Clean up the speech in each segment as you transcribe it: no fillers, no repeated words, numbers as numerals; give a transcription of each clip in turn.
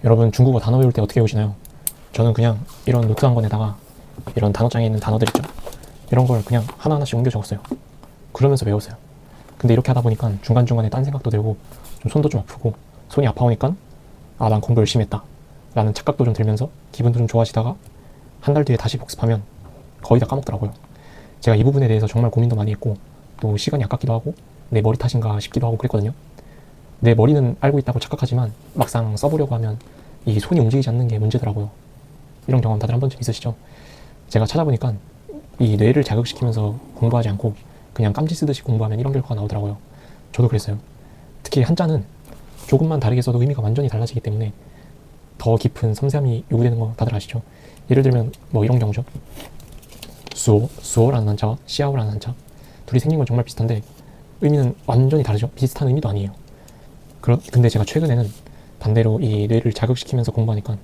여러분 중국어 단어 외울 때 어떻게 외우시나요? 저는 그냥 이런 노트 한 권에다가 이런 단어장에 있는 단어들 있죠? 이런 걸 그냥 하나하나씩 옮겨 적었어요. 그러면서 외웠어요. 근데 이렇게 하다 보니까 중간중간에 딴 생각도 들고 좀 손도 좀 아프고 손이 아파오니까 아, 난 공부 열심히 했다 라는 착각도 좀 들면서 기분도 좀 좋아지다가 한 달 뒤에 다시 복습하면 거의 다 까먹더라고요. 제가 이 부분에 대해서 정말 고민도 많이 했고 또 시간이 아깝기도 하고 내 머리 탓인가 싶기도 하고 그랬거든요. 내 머리는 알고 있다고 착각하지만 막상 써보려고 하면 이 손이 움직이지 않는 게 문제더라고요. 이런 경험 다들 한 번쯤 있으시죠? 제가 찾아보니까 이 뇌를 자극시키면서 공부하지 않고 그냥 깜지 쓰듯이 공부하면 이런 결과가 나오더라고요. 저도 그랬어요. 특히 한자는 조금만 다르게 써도 의미가 완전히 달라지기 때문에 더 깊은 섬세함이 요구되는 거 다들 아시죠? 예를 들면 뭐 이런 경우죠. 수어라는 한자와 시아오라는 한자, 둘이 생긴 건 정말 비슷한데 의미는 완전히 다르죠. 비슷한 의미도 아니에요. 근데 제가 최근에는 반대로 이 뇌를 자극시키면서 공부하니까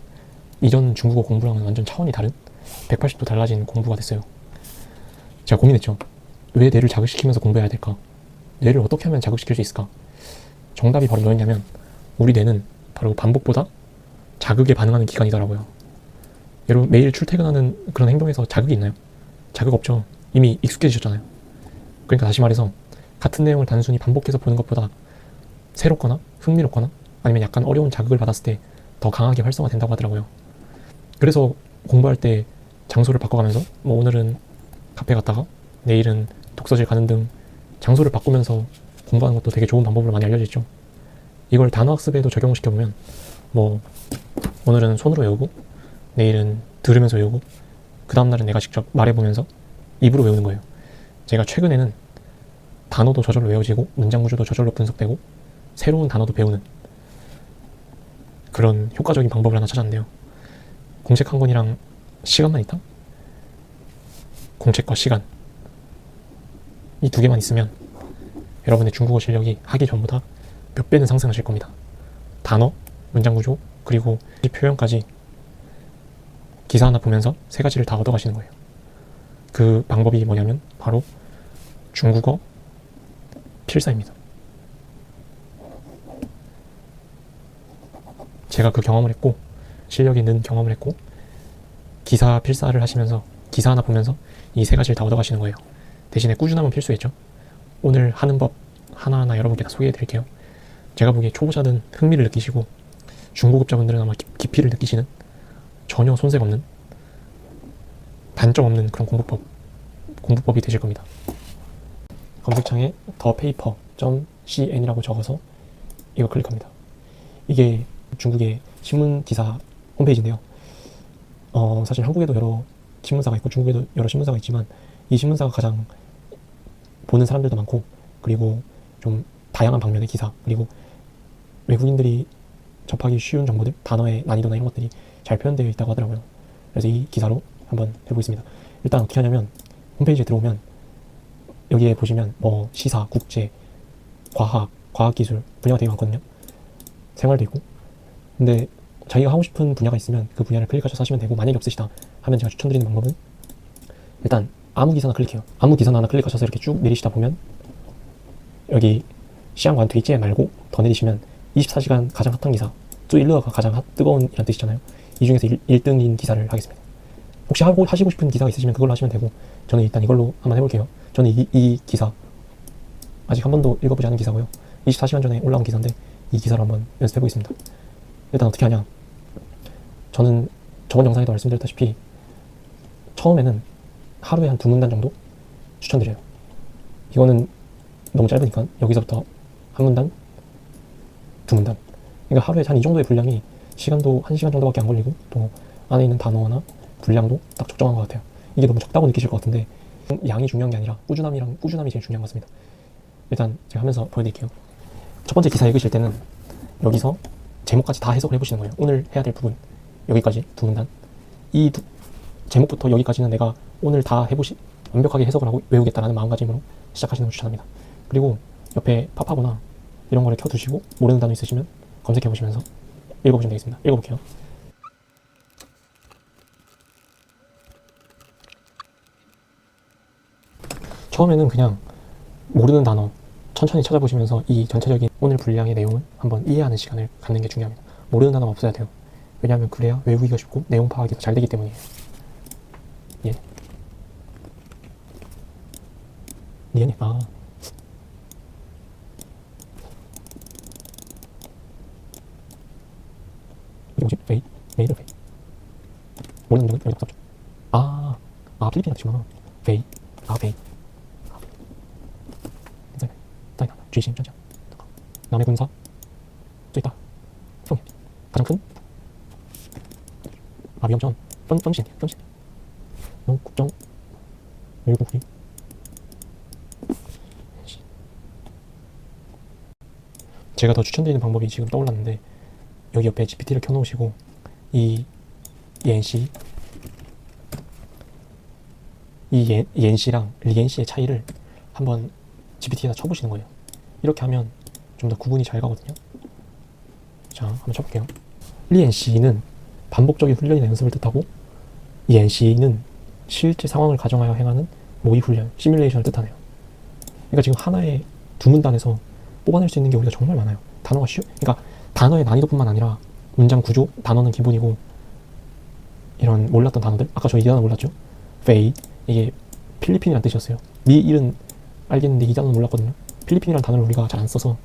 이전 중국어 공부랑은 완전 차원이 다른 180도 달라진 공부가 됐어요. 제가 고민했죠. 왜 뇌를 자극시키면서 공부해야 될까? 뇌를 어떻게 하면 자극시킬 수 있을까? 정답이 바로 뭐였냐면 우리 뇌는 바로 반복보다 자극에 반응하는 기관이더라고요. 여러분 매일 출퇴근하는 그런 행동에서 자극이 있나요? 자극 없죠. 이미 익숙해지셨잖아요. 그러니까 다시 말해서 같은 내용을 단순히 반복해서 보는 것보다 새롭거나 흥미롭거나 아니면 약간 어려운 자극을 받았을 때 더 강하게 활성화된다고 하더라고요. 그래서 공부할 때 장소를 바꿔가면서 뭐 오늘은 카페 갔다가 내일은 독서실 가는 등 장소를 바꾸면서 공부하는 것도 되게 좋은 방법으로 많이 알려져 있죠. 이걸 단어학습에도 적용을 시켜보면 뭐 오늘은 손으로 외우고 내일은 들으면서 외우고 그 다음날은 내가 직접 말해보면서 입으로 외우는 거예요. 제가 최근에는 단어도 저절로 외워지고 문장 구조도 저절로 분석되고 새로운 단어도 배우는 그런 효과적인 방법을 하나 찾았는데요. 공책 한 권이랑 시간만 있다? 공책과 시간 이 두 개만 있으면 여러분의 중국어 실력이 하기 전보다 몇 배는 상승하실 겁니다. 단어, 문장 구조, 그리고 표현까지 기사 하나 보면서 세 가지를 다 얻어가시는 거예요. 그 방법이 뭐냐면 바로 중국어 필사입니다. 제가 그 경험을 했고 실력이 는 경험을 했고 기사 필사를 하시면서 기사 하나 보면서 이 세 가지를 다 얻어가시는 거예요. 대신에 꾸준함은 필수겠죠. 오늘 하는 법 하나하나 여러분께 다 소개해 드릴게요. 제가 보기에 초보자든 흥미를 느끼시고 중고급자분들은 아마 깊이를 느끼시는 전혀 손색 없는 단점 없는 그런 공부법이 되실 겁니다. 검색창에 thepaper.cn이라고 적어서 이거 클릭합니다. 이게 중국의 신문 기사 홈페이지인데요. 사실 한국에도 여러 신문사가 있고 중국에도 여러 신문사가 있지만 이 신문사가 가장 보는 사람들도 많고 그리고 좀 다양한 방면의 기사 그리고 외국인들이 접하기 쉬운 정보들, 단어의 난이도나 이런 것들이 잘 표현되어 있다고 하더라고요. 그래서 이 기사로 한번 해보겠습니다. 일단 어떻게 하냐면 홈페이지에 들어오면 여기에 보시면 뭐 시사, 국제, 과학, 과학기술 분야가 되게 많거든요. 생활도 있고. 근데 자기가 하고 싶은 분야가 있으면 그 분야를 클릭하셔서 하시면 되고 만약에 없으시다 하면 제가 추천드리는 방법은 일단 아무 기사나 클릭해요. 아무 기사나 하나 클릭하셔서 이렇게 쭉 내리시다 보면 여기 시안관 뒤째 말고 더 내리시면 24시간 가장 핫한 기사 쯔일러가 가장 뜨거운 이란 뜻이잖아요. 이 중에서 1등인 기사를 하겠습니다. 혹시 하시고 싶은 기사가 있으시면 그걸로 하시면 되고 저는 일단 이걸로 한번 해볼게요. 저는 이 기사 아직 한 번도 읽어보지 않은 기사고요. 24시간 전에 올라온 기사인데 이 기사를 한번 연습해보겠습니다. 일단 어떻게 하냐, 저는 저번 영상에도 말씀드렸다시피 처음에는 하루에 한 2문단 정도 추천드려요. 이거는 너무 짧으니까 여기서부터 한 문단, 2문단. 그러니까 하루에 한 이 정도의 분량이 시간도 1시간 정도밖에 안 걸리고 또 안에 있는 단어나 분량도 딱 적정한 것 같아요. 이게 너무 적다고 느끼실 것 같은데 양이 중요한 게 아니라 꾸준함이 제일 중요한 것 같습니다. 일단 제가 하면서 보여드릴게요. 첫 번째 기사 읽으실 때는 여기서 제목까지 다 해석을 해보시는 거예요. 오늘 해야 될 부분 여기까지 2문단, 제목부터 여기까지는 내가 오늘 다 완벽하게 해석을 하고 외우겠다라는 마음가짐으로 시작하시는 걸 추천합니다. 그리고 옆에 팝하거나 이런 거를 켜두시고 모르는 단어 있으시면 검색해보시면서 읽어보시면 되겠습니다. 읽어볼게요. 처음에는 그냥 모르는 단어 천천히 찾아보시면서 이 전체적인 오늘 분량의 내용을 한번 이해하는 시간을 갖는 게 중요합니다. 모르는 단어가 없어야 돼요. 왜냐하면 그래야 외우기가 쉽고 내용 파악이 더 잘 되기 때문이에요. 예. 리엔이 이게 뭐지? 메이드 페이. 모르는 점은 여기 없죠. 필리핀 뜻이구나. 페이. 페이. 괜찮네. 짜이나. 쥐심 전쟁. 남의 군사. 저 있다. 성해. 가장 큰. 위험전. 펀신. 국정. 외국 우리. 제가 더 추천드리는 방법이 지금 떠올랐는데, 여기 옆에 GPT를 켜놓으시고 이 ENC ENC랑 리엔C의 차이를 한번 GPT에다 쳐보시는 거예요. 이렇게 하면 좀 더 구분이 잘 가거든요. 자, 한번 쳐볼게요. 리엔C는 반복적인 훈련이나 연습을 뜻하고, ENC는 실제 상황을 가정하여 행하는 모의 훈련, 시뮬레이션을 뜻하네요. 그러니까 지금 하나의 두 문단에서 뽑아낼 수 있는 게 우리가 정말 많아요. 단어가 그러니까 단어의 난이도뿐만 아니라 문장 구조, 단어는 기본이고, 이런 몰랐던 단어들, 아까 저 이 단어 몰랐죠? 페이, 이게 필리핀이라는 뜻이었어요. 미 일은 알겠는데 이 단어는 몰랐거든요. 필리핀이라는 단어를 우리가 잘 안 써서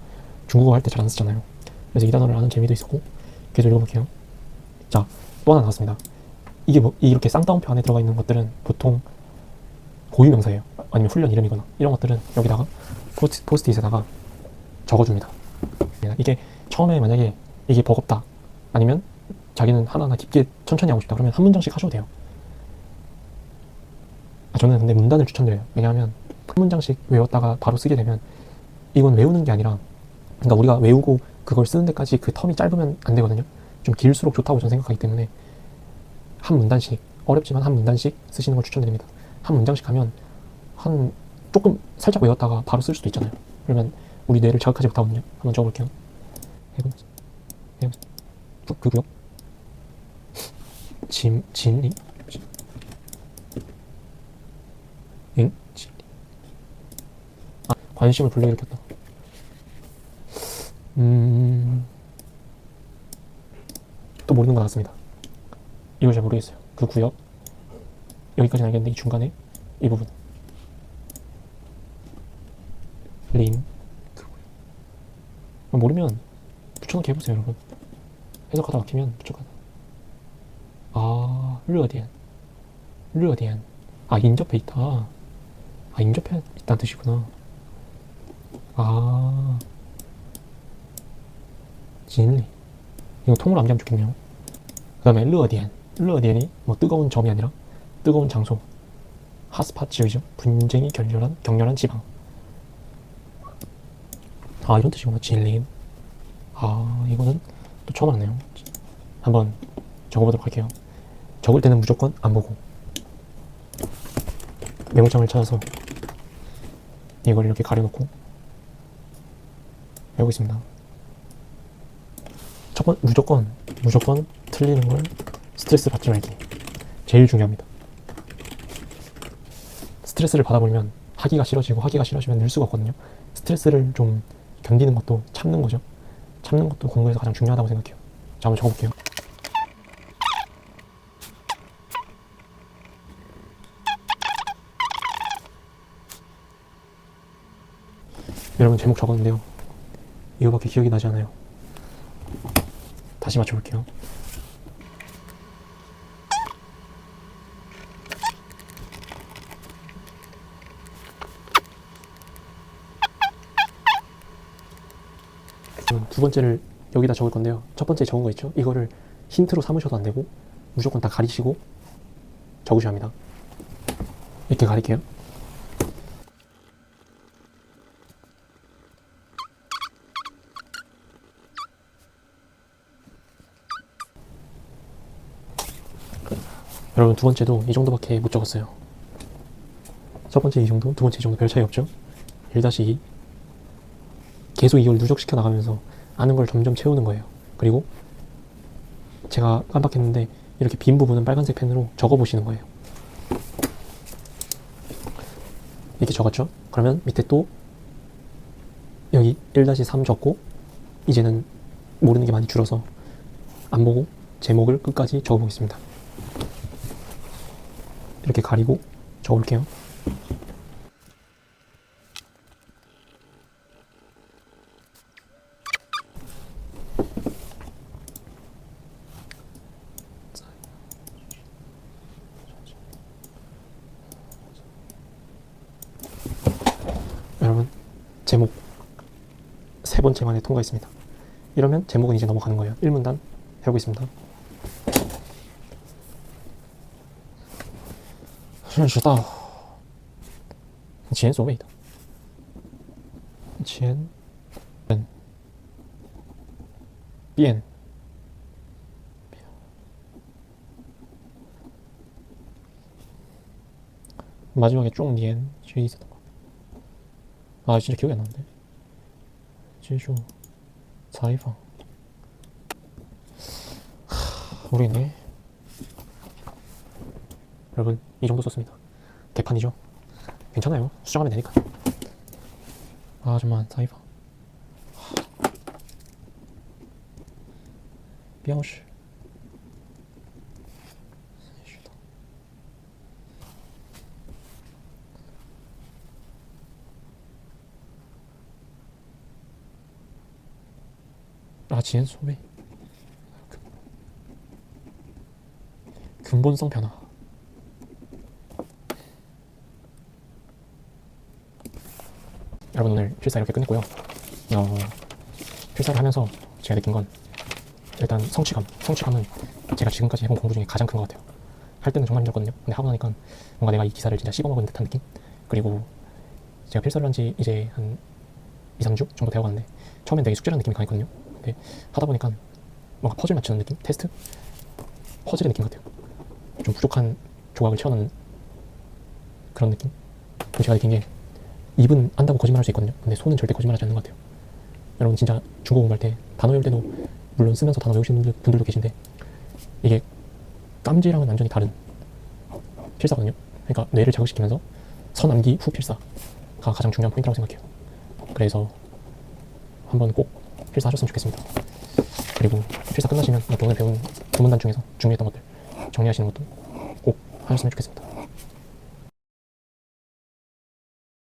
중국어 할 때 잘 안 쓰잖아요. 그래서 이 단어를 아는 재미도 있었고. 계속 읽어볼게요. 자, 또 하나 나왔습니다. 이게 이렇게 쌍따옴표 안에 들어가 있는 것들은 보통 고유명사예요. 아니면 훈련 이름이거나 이런 것들은 여기다가 포스트잇에다가 적어줍니다. 이게 처음에 만약에 이게 버겁다, 아니면 자기는 하나하나 깊게 천천히 하고 싶다, 그러면 한 문장씩 하셔도 돼요. 저는 근데 문단을 추천드려요. 왜냐하면 한 문장씩 외웠다가 바로 쓰게 되면 이건 외우는 게 아니라, 그러니까 우리가 외우고 그걸 쓰는 데까지 그 텀이 짧으면 안 되거든요. 좀 길수록 좋다고 저는 생각하기 때문에 한 문단씩, 어렵지만 한 문단씩 쓰시는 걸 추천드립니다. 한 문장씩 하면 조금 살짝 외웠다가 바로 쓸 수도 있잖아요. 그러면 우리 뇌를 자극하지 못하거든요. 한번 적어볼게요. 그 구역 진리 진리. 관심을 불러일으켰다. 또 모르는 거 나왔습니다. 이걸 잘 모르겠어요. 그 구역 여기까지는 알겠는데 이 중간에 이 부분 림 모르면 붙여넣기 해보세요, 여러분. 해석하다 막히면 붙여넣기. 르어디안. 인접해 있다. 인접해 있다는 뜻이구나. 진리. 이거 통으로 암기하면 좋겠네요. 그 다음에 르어디안이 뭐 뜨거운 점이 아니라 뜨거운 장소. 핫스팟 지역이죠. 분쟁이 격렬한 지방. 이런 뜻이구나. 진리. 이거는 또 처음 알았네요. 한번 적어보도록 할게요. 적을 때는 무조건 안 보고 메모장을 찾아서 이걸 이렇게 가려놓고 외우고 있습니다. 무조건 틀리는 걸 스트레스 받지 말기. 제일 중요합니다. 스트레스를 받아보면 하기가 싫어지면 늘 수가 없거든요. 스트레스를 좀 견디는 것도 참는 거죠. 참는 것도 공부에서 가장 중요하다고 생각해요. 자, 한번 적어볼게요. 여러분, 제목 적었는데요. 이거밖에 기억이 나지 않아요. 다시 맞춰볼게요. 두 번째를 여기다 적을 건데요. 첫 번째 적은 거 있죠? 이거를 힌트로 삼으셔도 안 되고 무조건 다 가리시고 적으셔야 합니다. 이렇게 가릴게요. 여러분, 두 번째도 이 정도밖에 못 적었어요. 첫 번째 이 정도, 두 번째 이 정도 별 차이 없죠? 1-2 계속 이걸 누적시켜 나가면서 아는 걸 점점 채우는 거예요. 그리고 제가 깜빡했는데 이렇게 빈 부분은 빨간색 펜으로 적어보시는 거예요. 이렇게 적었죠? 그러면 밑에 또 여기 1-3 적고, 이제는 모르는 게 많이 줄어서 안 보고 제목을 끝까지 적어보겠습니다. 이렇게 가리고 적어볼게요. 여러분, 제목 3번째 만에 통과했습니다. 이러면 제목은 이제 넘어가는 거예요. 1문단 해보겠습니다. 认识到前所未的前人变 마지막에 쭉连 뒤에 있었던 거. 아 진짜 기억이 안 나는데. 接受采访 모르겠네. 여러분 이 정도 썼습니다. 개판이죠? 괜찮아요. 수정하면 되니까. 아 잠만采访 标识 아 지연 소매 근본성 변화. 여러분 오늘 필사 이렇게 끝냈고요. 필사를 하면서 제가 느낀 건 일단 성취감은 제가 지금까지 해본 공부 중에 가장 큰 것 같아요. 할 때는 정말 힘들었거든요. 근데 하고 나니까 뭔가 내가 이 기사를 진짜 씹어먹은 듯한 느낌? 그리고 제가 필사를 한 지 이제 한 2, 3주 정도 되어가는데 처음엔 되게 숙제라는 느낌이 강했거든요. 근데 하다 보니까 뭔가 퍼즐 맞추는 느낌? 테스트? 퍼즐의 느낌 같아요. 좀 부족한 조각을 채워넣는 그런 느낌? 제가 느낀 게 입은 안다고 거짓말할 수 있거든요. 근데 손은 절대 거짓말하지 않는 것 같아요. 여러분 진짜 중국어 공부할 때 단어 외울 때도 물론 쓰면서 단어 외우시는 분들도 계신데 이게 깜지랑은 완전히 다른 필사거든요. 그러니까 뇌를 자극시키면서 선암기 후 필사가 가장 중요한 포인트라고 생각해요. 그래서 한번 꼭 필사하셨으면 좋겠습니다. 그리고 필사 끝나시면 오늘 배운 두 문단 중에서 중요했던 것들 정리하시는 것도 꼭 하셨으면 좋겠습니다.